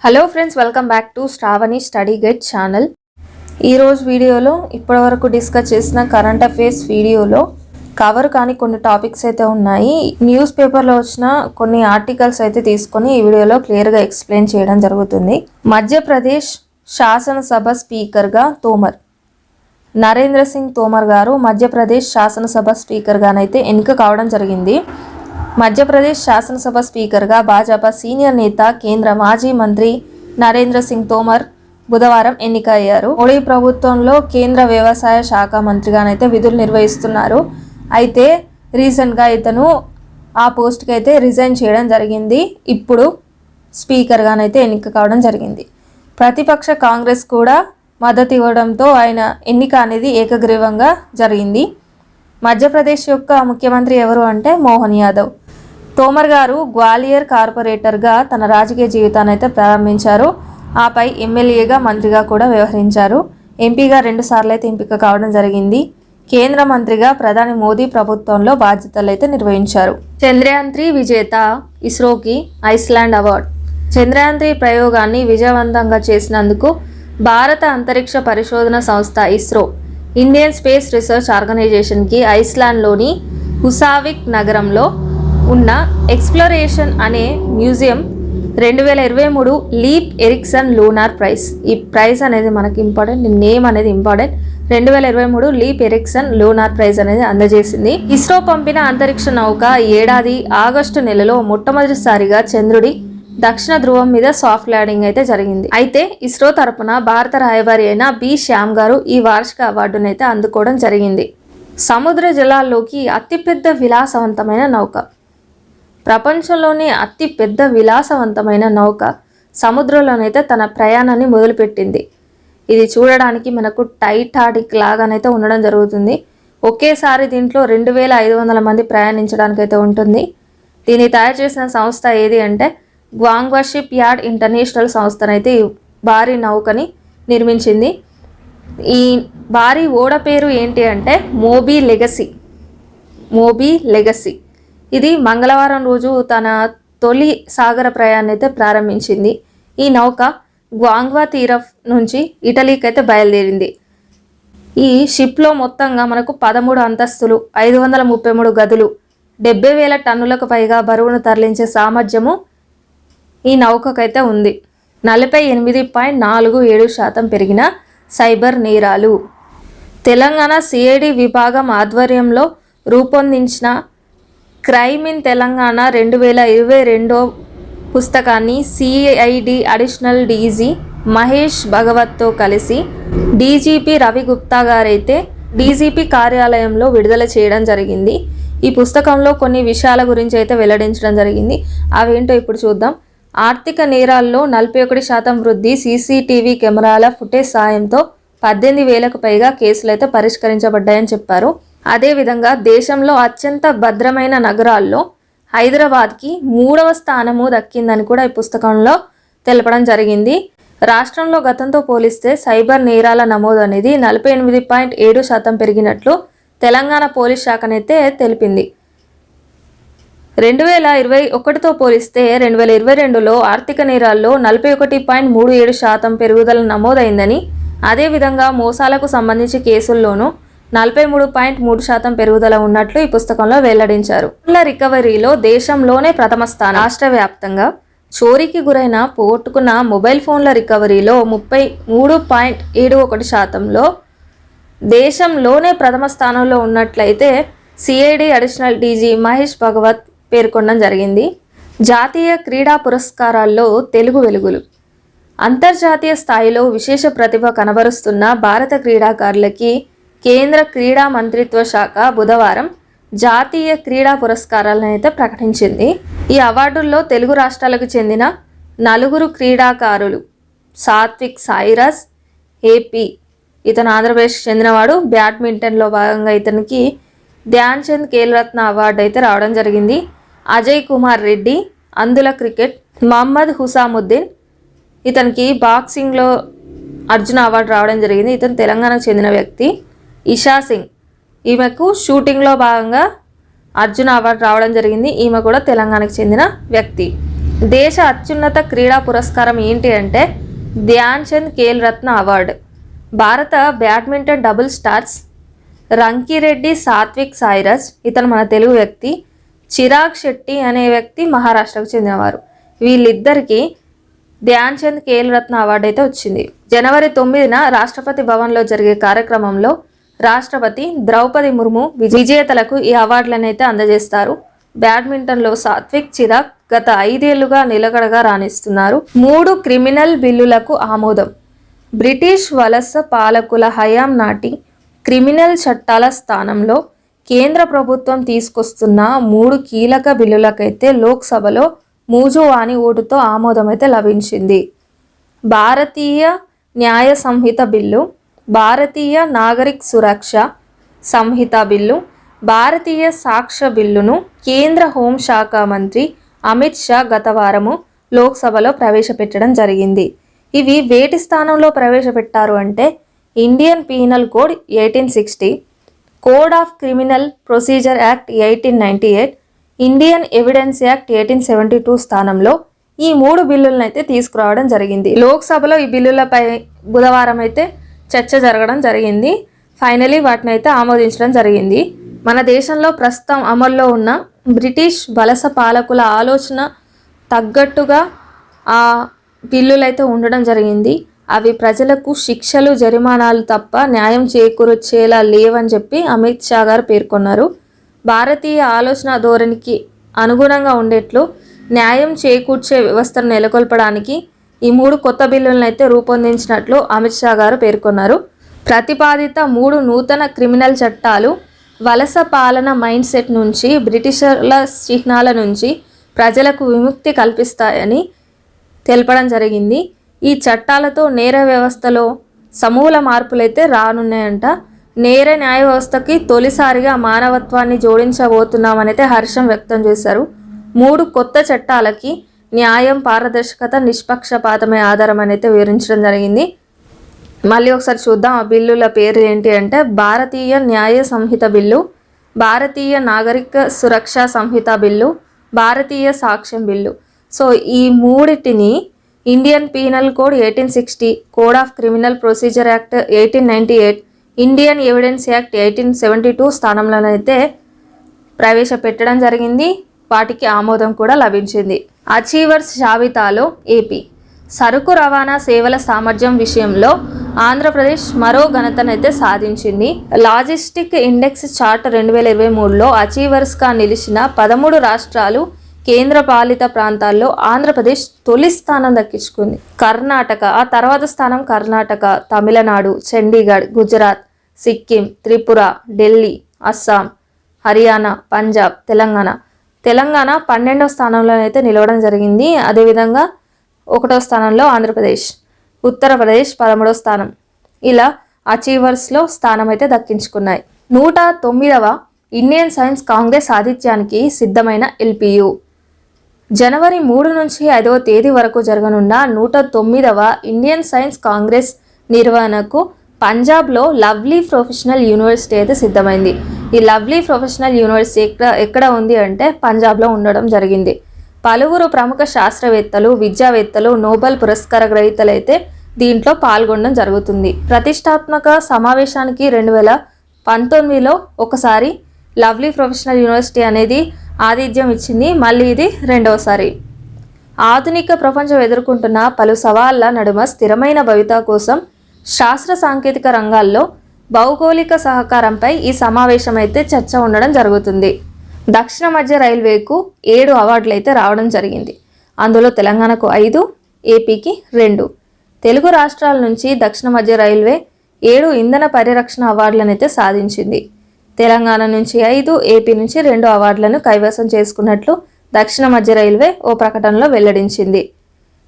Hello friends, welcome back to Shravani study guide channel. ఈరోజు వీడియోలో ఇప్పటివరకు డిస్కస్ చేసిన కరెంట్ అఫైర్స్ వీడియోలో కవర్ కానీ కొన్ని టాపిక్స్ అయితే ఉన్నాయి. న్యూస్ పేపర్లో వచ్చిన కొన్ని ఆర్టికల్స్ అయితే తీసుకొని ఈ వీడియోలో క్లియర్గా ఎక్స్ప్లెయిన్ చేయడం జరుగుతుంది. మధ్యప్రదేశ్ శాసనసభ స్పీకర్గా తోమర్ నరేంద్ర సింగ్ తోమర్ గారు మధ్యప్రదేశ్ శాసనసభ స్పీకర్గానైతే ఎన్నిక కావడం జరిగింది. మధ్యప్రదేశ్ శాసనసభ స్పీకర్గా భాజపా సీనియర్ నేత కేంద్ర మాజీ మంత్రి నరేంద్ర సింగ్ తోమర్ బుధవారం ఎన్నికయ్యారు. మోడీ ప్రభుత్వంలో కేంద్ర వ్యవసాయ శాఖ మంత్రిగానైతే విధులు నిర్వహిస్తున్నారు. అయితే రీసెంట్గా ఇతను ఆ పోస్ట్కి అయితే రిజైన్ చేయడం జరిగింది. ఇప్పుడు స్పీకర్గానైతే ఎన్నిక కావడం జరిగింది. ప్రతిపక్ష కాంగ్రెస్ కూడా మద్దతు ఇవ్వడంతో ఆయన ఎన్నిక అనేది ఏకగ్రీవంగా జరిగింది. మధ్యప్రదేశ్ యొక్క ముఖ్యమంత్రి ఎవరు అంటే మోహన్ యాదవ్. తోమర్ గారు గ్వాలియర్ కార్పొరేటర్గా తన రాజకీయ జీవితాన్ని అయితే ప్రారంభించారు. ఆపై ఎమ్మెల్యేగా మంత్రిగా కూడా వ్యవహరించారు. ఎంపీగా 2 సార్లు అయితే ఎంపిక కావడం జరిగింది. కేంద్ర మంత్రిగా ప్రధాని మోదీ ప్రభుత్వంలో బాధ్యతలు అయితే నిర్వహించారు. చంద్రయాన్ 3 విజేత ఇస్రోకి ఐస్లాండ్ అవార్డు. చంద్రయాన్ 3 ప్రయోగాన్ని విజయవంతంగా చేసినందుకు భారత అంతరిక్ష పరిశోధన సంస్థ ఇస్రో ఇండియన్ స్పేస్ రీసెర్చ్ ఆర్గనైజేషన్కి ఐస్లాండ్లోని హుసావిక్ నగరంలో ఉన్న ఎక్స్ప్లోరేషన్ అనే museum 2023 Leif Erikson Lunar Prize. ఈ ప్రైజ్ అనేది మనకి ఇంపార్టెంట్, నేమ్ అనేది important. 2023 Leif Erikson Lunar Prize అనేది అందజేసింది. ఇస్రో పంపిన అంతరిక్ష నౌక ఈ ఏడాది ఆగస్టు నెలలో మొట్టమొదటిసారిగా చంద్రుడి దక్షిణ ధ్రువం మీద సాఫ్ట్ ల్యాండింగ్ అయితే జరిగింది. అయితే ఇస్రో తరపున భారత రాయబారి అయిన బి శ్యామ్ గారు ఈ వార్షిక అవార్డును అయితే అందుకోవడం జరిగింది. సముద్ర జలాల్లోకి అతిపెద్ద విలాసవంతమైన నౌక. ప్రపంచంలోనే అతిపెద్ద విలాసవంతమైన నౌక సముద్రంలోనైతే తన ప్రయాణాన్ని మొదలుపెట్టింది. ఇది చూడడానికి మనకు టైటానిక్ లాగానైతే ఉండడం జరుగుతుంది. ఒకేసారి దీంట్లో 2500 మంది ప్రయాణించడానికైతే ఉంటుంది. దీన్ని తయారు చేసిన సంస్థ ఏది అంటే గ్వాంగ్వా షిప్ యార్డ్ ఇంటర్నేషనల్ సంస్థనైతే ఈ భారీ నౌకని నిర్మించింది. ఈ భారీ ఓడ పేరు ఏంటి అంటే మోబీ లెగసీ. ఇది మంగళవారం రోజు తన తొలి సాగర ప్రయాణాన్ని అయితే ప్రారంభించింది. ఈ నౌక గ్వాంగ్వా తీరం నుంచి ఇటలీకి అయితే బయలుదేరింది. ఈ షిప్లో మొత్తంగా మనకు 13 అంతస్తులు, 533 గదులు, 70,000 టన్నులకు పైగా బరువును తరలించే సామర్థ్యము ఈ నౌకకైతే ఉంది. 48.47% పెరిగిన సైబర్ నేరాలు. తెలంగాణ సిఐడి విభాగం ఆధ్వర్యంలో రూపొందించిన క్రైమ్ ఇన్ తెలంగాణ 2022 పుస్తకాన్ని సిఐడి అడిషనల్ డీజీ మహేష్ భగవత్తో కలిసి డీజీపీ రవి గుప్తా గారైతే డీజీపీ కార్యాలయంలో విడుదల చేయడం జరిగింది. ఈ పుస్తకంలో కొన్ని విషయాల గురించి అయితే వెల్లడించడం జరిగింది. అవేంటో ఇప్పుడు చూద్దాం. ఆర్థిక నేరాల్లో 41% వృద్ధి. సీసీటీవీ కెమెరాల ఫుటేజ్ సాయంతో 18,000కు పైగా కేసులు అయితే పరిష్కరించబడ్డాయని చెప్పారు. అదేవిధంగా దేశంలో అత్యంత భద్రమైన నగరాల్లో హైదరాబాద్కి 3వ స్థానము దక్కిందని కూడా ఈ పుస్తకంలో తెలపడం జరిగింది. రాష్ట్రంలో గతంతో పోలిస్తే సైబర్ నేరాల నమోదు అనేది 48.7% పెరిగినట్లు తెలంగాణ పోలీస్ శాఖనైతే తెలిపింది. 2021తో పోలిస్తే 2022లో ఆర్థిక నేరాల్లో 41.37% పెరుగుదల నమోదైందని, అదేవిధంగా మోసాలకు సంబంధించి కేసుల్లోనూ 43.3% పెరుగుదల ఉన్నట్లు ఈ పుస్తకంలో వెల్లడించారు. ఫోన్ల రికవరీలో దేశంలోనే ప్రథమ స్థానం. రాష్ట్ర వ్యాప్తంగా చోరీకి గురైన పోగొట్టుకున్న మొబైల్ ఫోన్ల రికవరీలో 33.71%లో దేశంలోనే ప్రథమ స్థానంలో ఉన్నట్లయితే CID additional DG Mahesh Bhagwat పేర్కొనడం జరిగింది. జాతీయ క్రీడా పురస్కారాల్లో తెలుగు వెలుగులు. అంతర్జాతీయ స్థాయిలో విశేష ప్రతిభ కనబరుస్తున్న భారత క్రీడాకారులకి కేంద్ర క్రీడా మంత్రిత్వ శాఖ బుధవారం జాతీయ క్రీడా పురస్కారాలను అయితే ప్రకటించింది. ఈ అవార్డుల్లో తెలుగు రాష్ట్రాలకు చెందిన 4 క్రీడాకారులు. సాత్విక్ సాయిరాజ్ ఏపీ, ఇతను ఆంధ్రప్రదేశ్కి చెందినవాడు. బ్యాడ్మింటన్లో భాగంగా ఇతనికి ధ్యాన్ చంద్ ఖేల్రత్న అవార్డు అయితే రావడం జరిగింది. అజయ్ కుమార్ రెడ్డి అందుల క్రికెట్. మహమ్మద్ హుసాముద్దీన్, ఇతనికి బాక్సింగ్లో అర్జున అవార్డు రావడం జరిగింది. ఇతను తెలంగాణకు చెందిన వ్యక్తి. ఇషా సింగ్, ఈమెకు షూటింగ్లో భాగంగా అర్జున అవార్డు రావడం జరిగింది. ఈమె కూడా తెలంగాణకు చెందిన వ్యక్తి. దేశ అత్యున్నత క్రీడా పురస్కారం ఏంటి అంటే ధ్యాన్ చంద్ ఖేల్ రత్న అవార్డు. భారత badminton double stars Rankireddy Satwik Sairaj, ఇతను మన తెలుగు వ్యక్తి. చిరాగ్ శెట్టి అనే వ్యక్తి మహారాష్ట్రకు చెందినవారు. వీళ్ళిద్దరికీ ధ్యాన్ చంద్ ఖేల్ రత్న అవార్డు అయితే వచ్చింది. జనవరి 9న రాష్ట్రపతి భవన్లో జరిగే కార్యక్రమంలో రాష్ట్రపతి ద్రౌపది ముర్ము విజేతలకు ఈ అవార్డులను అయితే అందజేస్తారు. బ్యాడ్మింటన్లో సాత్విక్, చిరాగ్ గత 5 ఏళ్లుగా నిలకడగా రాణిస్తున్నారు. 3 క్రిమినల్ బిల్లులకు ఆమోదం. బ్రిటిష్ వలస పాలకుల హయాం నాటి క్రిమినల్ చట్టాల స్థానంలో కేంద్ర ప్రభుత్వం తీసుకొస్తున్న 3 కీలక బిల్లులకైతే లోక్సభలో మూజువాణి ఓటుతో ఆమోదం అయితే లభించింది. భారతీయ న్యాయ సంహిత బిల్లు, భారతీయ నాగరిక్ సురక్ష సంహిత బిల్లు, భారతీయ సాక్ష్య బిల్లును కేంద్ర హోంశాఖ మంత్రి అమిత్ షా గత వారము లోక్సభలో ప్రవేశపెట్టడం జరిగింది. ఇవి వేటి స్థానంలో ప్రవేశపెట్టారు అంటే Indian penal code 1860, code of criminal procedure act 1898, Indian evidence act 1872 స్థానంలో ఈ 3 బిల్లులను అయితే తీసుకురావడం జరిగింది. లోక్సభలో ఈ బిల్లులపై బుధవారం అయితే చర్చ జరగడం జరిగింది. ఫైనలీ వాటిని అయితే ఆమోదించడం జరిగింది. మన దేశంలో ప్రస్తుతం అమల్లో ఉన్న బ్రిటిష్ వలస పాలకుల ఆలోచన తగ్గట్టుగా ఆ బిల్లులు అయితే ఉండడం జరిగింది. అవి ప్రజలకు శిక్షలు, జరిమానాలు తప్ప న్యాయం చేకూర్చేలా లేవని చెప్పి అమిత్ షా గారు పేర్కొన్నారు. భారతీయ ఆలోచన ధోరణికి అనుగుణంగా ఉండేట్లు న్యాయం చేకూర్చే వ్యవస్థను నెలకొల్పడానికి ఈ 3 కొత్త బిల్లులను అయితే రూపొందించినట్లు అమిత్ షా గారు పేర్కొన్నారు. ప్రతిపాదిత 3 నూతన క్రిమినల్ చట్టాలు వలస పాలన మైండ్ సెట్ నుంచి, బ్రిటిషర్ల చిహ్నాల నుంచి ప్రజలకు విముక్తి కల్పిస్తాయని తెలపడం జరిగింది. ఈ చట్టాలతో నేర వ్యవస్థలో సమూల మార్పులైతే రానున్నాయంట. నేర న్యాయ వ్యవస్థకి తొలిసారిగా మానవత్వాన్ని జోడించబోతున్నామనైతే హర్షం వ్యక్తం చేశారు. 3 కొత్త చట్టాలకి న్యాయం, పారదర్శకత, నిష్పక్షపాతమే ఆధారం అయితే వివరించడం జరిగింది. మళ్ళీ ఒకసారి చూద్దాం ఆ బిల్లుల పేరు ఏంటి అంటే భారతీయ న్యాయ సంహిత బిల్లు, భారతీయ నాగరిక సురక్ష సంహిత బిల్లు, భారతీయ సాక్ష్యం బిల్లు. సో ఈ 3టిని Indian penal code 1860, code of criminal procedure act 1898, Indian evidence act 1872 స్థానంలోనైతే ప్రవేశపెట్టడం జరిగింది. వాటికి ఆమోదం కూడా లభించింది. అచీవర్స్ జాబితాలో ఏపీ. సరుకు రవాణా సేవల సామర్థ్యం విషయంలో ఆంధ్రప్రదేశ్ మరో ఘనతనైతే సాధించింది. లాజిస్టిక్ ఇండెక్స్ చార్ట్ 2023లో అచీవర్స్గా నిలిచిన 13 రాష్ట్రాలు, కేంద్ర పాలిత ప్రాంతాల్లో ఆంధ్రప్రదేశ్ తొలి స్థానం దక్కించుకుంది. కర్ణాటక, ఆ తర్వాత స్థానం కర్ణాటక, తమిళనాడు, చండీగఢ్, గుజరాత్, సిక్కిం, త్రిపుర, ఢిల్లీ, అస్సాం, హర్యానా, పంజాబ్, తెలంగాణ 12వ స్థానంలోనైతే నిలవడం జరిగింది. అదేవిధంగా 1వ స్థానంలో ఆంధ్రప్రదేశ్, ఉత్తరప్రదేశ్ 13వ స్థానం. ఇలా అచీవర్స్లో స్థానం అయితే దక్కించుకున్నాయి. 109వ ఇండియన్ సైన్స్ కాంగ్రెస్ ఆతిథ్యానికి సిద్ధమైన ఎల్పియు. జనవరి 3 నుంచి 5వ తేదీ వరకు జరగనున్న 109వ ఇండియన్ సైన్స్ కాంగ్రెస్ నిర్వహణకు పంజాబ్లో లవ్లీ ప్రొఫెషనల్ యూనివర్సిటీ అయితే సిద్ధమైంది. ఈ లవ్లీ ప్రొఫెషనల్ యూనివర్సిటీ ఎక్కడ ఉంది అంటే పంజాబ్లో ఉండడం జరిగింది. పలువురు ప్రముఖ శాస్త్రవేత్తలు, విద్యావేత్తలు, నోబెల్ పురస్కార గ్రహీతలు అయితే దీంట్లో పాల్గొనడం జరుగుతుంది. ప్రతిష్టాత్మక సమావేశానికి 2019లో ఒకసారి లవ్లీ ప్రొఫెషనల్ యూనివర్సిటీ అనేది ఆతిథ్యం ఇచ్చింది. మళ్ళీ ఇది 2వసారి. ఆధునిక ప్రపంచం ఎదుర్కొంటున్న పలు సవాళ్ల నడుమ స్థిరమైన భవిత కోసం శాస్త్ర సాంకేతిక రంగాల్లో భౌగోళిక సహకారంపై ఈ సమావేశం అయితే చర్చ ఉండడం జరుగుతుంది. దక్షిణ మధ్య రైల్వేకు 7 అవార్డులు అయితే రావడం జరిగింది. అందులో తెలంగాణకు 5, ఏపీకి 2. తెలుగు రాష్ట్రాల నుంచి దక్షిణ మధ్య రైల్వే 7 ఇంధన పరిరక్షణ అవార్డులను అయితే సాధించింది. తెలంగాణ నుంచి 5, ఏపీ నుంచి 2 అవార్డులను కైవసం చేసుకున్నట్లు దక్షిణ మధ్య రైల్వే ఓ ప్రకటనలో వెల్లడించింది.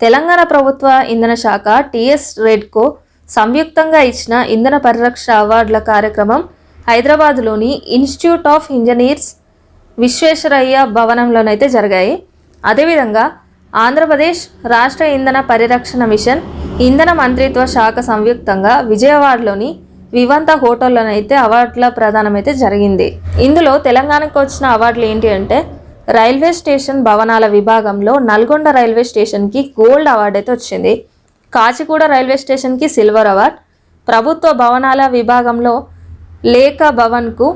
తెలంగాణ ప్రభుత్వ ఇంధన శాఖ, టీఎస్ రెడ్కో సంయుక్తంగా ఇచ్చిన ఇంధన పరిరక్షణ అవార్డుల కార్యక్రమం హైదరాబాద్లోని ఇన్స్టిట్యూట్ ఆఫ్ ఇంజనీర్స్ విశ్వేశ్వరయ్య భవనంలోనైతే జరిగాయి. అదేవిధంగా ఆంధ్రప్రదేశ్ రాష్ట్ర ఇంధన పరిరక్షణ మిషన్, ఇంధన మంత్రిత్వ శాఖ సంయుక్తంగా విజయవాడలోని వివంత హోటల్లోనైతే అవార్డుల ప్రదానం అయితే జరిగింది. ఇందులో తెలంగాణకు వచ్చిన అవార్డులు ఏంటి అంటే రైల్వే స్టేషన్ భవనాల విభాగంలో నల్గొండ రైల్వే స్టేషన్కి గోల్డ్ అవార్డు అయితే వచ్చింది. కాచిగూడ రైల్వే స్టేషన్కి సిల్వర్ అవార్డ్. ప్రభుత్వ భవనాల విభాగంలో లేఖ భవన్కు,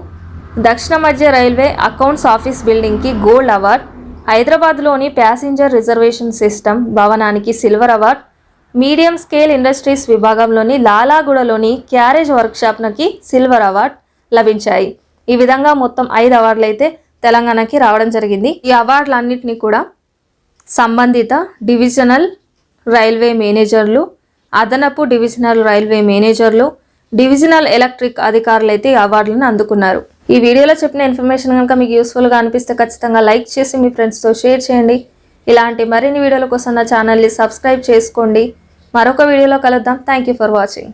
దక్షిణ మధ్య రైల్వే అకౌంట్స్ ఆఫీస్ బిల్డింగ్కి గోల్డ్ అవార్డ్. హైదరాబాద్లోని ప్యాసింజర్ రిజర్వేషన్ సిస్టమ్ భవనానికి silver award. Medium scale industries విభాగంలోని లాలాగూడలోని క్యారేజ్ వర్క్షాప్కి సిల్వర్ అవార్డ్ లభించాయి. ఈ విధంగా మొత్తం 5 అవార్డులు అయితే తెలంగాణకి రావడం జరిగింది. ఈ అవార్డులన్నింటినీ కూడా సంబంధిత డివిజనల్ రైల్వే మేనేజర్లు, అదనపు డివిజనల్ రైల్వే మేనేజర్లు, డివిజనల్ ఎలక్ట్రిక్ అధికారులు అయితే ఈ అవార్డులను అందుకున్నారు. ఈ వీడియోలో చెప్పిన ఇన్ఫర్మేషన్ కనుక మీకు యూస్ఫుల్గా అనిపిస్తే ఖచ్చితంగా లైక్ చేసి మీ ఫ్రెండ్స్తో షేర్ చేయండి. ఇలాంటి మరిన్ని వీడియోల కోసం నా ఛానల్ని సబ్స్క్రైబ్ చేసుకోండి. మరొక వీడియోలో కలుద్దాం. Thank you for watching.